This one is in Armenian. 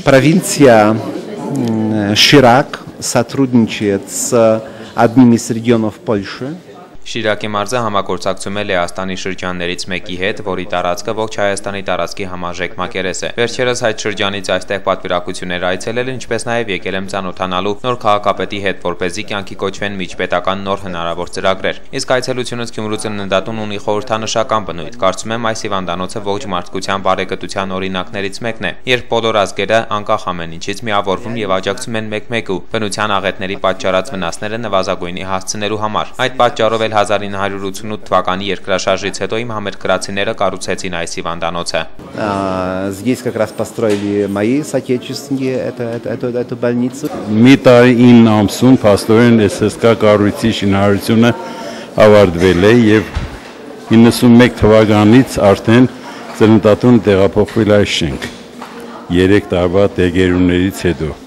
Провинция Ширак сотрудничает с одним из регионов Польши. Շիրակի մարզը համագործակցում է Լեհաստանի շրջաններից մեկի հետ, որի տարածքը ողջ Հայաստանի տարածքի համաժեք մակերես է։ Վերջերս այդ շրջանից այստեղ պատվիրակություններ այցելել, ինչպես նաև եկել եմ ծանոթանալու նոր քաղաքապետի հետ, որպեսզի կյանքի կոչվեն միջպետական նոր հնարավոր ծրագրեր։ Իսկ այցելությունից Գյումրու ծննդատուն ունի խորհրդանշական բնույթ։ Կարծում եմ այս հիվանդանոցը ողջ մարդկության բարեկտության օրինակներից մեկն է, երբ բոլոր ազգերը անկախ ամեն ինչից միավորվում եւ աջակցում են մեկ-մեկու բնության աղետների պատճառած վնասները нывազագույնի հասցնելու համար։ Այդ պատճառով 1988 թվականի երկրաշարժից հետո իմ համերկրացիները կառուցեցին այս հիվանդանոցը։ Здесь как раз построили мои соотечественники эту больницу. Մի տարի 9 ամսում փաստորեն ՍՍԿ կառույցի շինարարությունը ավարտվել է եւ 91 թվականից արդեն ծննդատուն տեղափոխվել այս շենք 3 տարվա դեգերուններից հետո։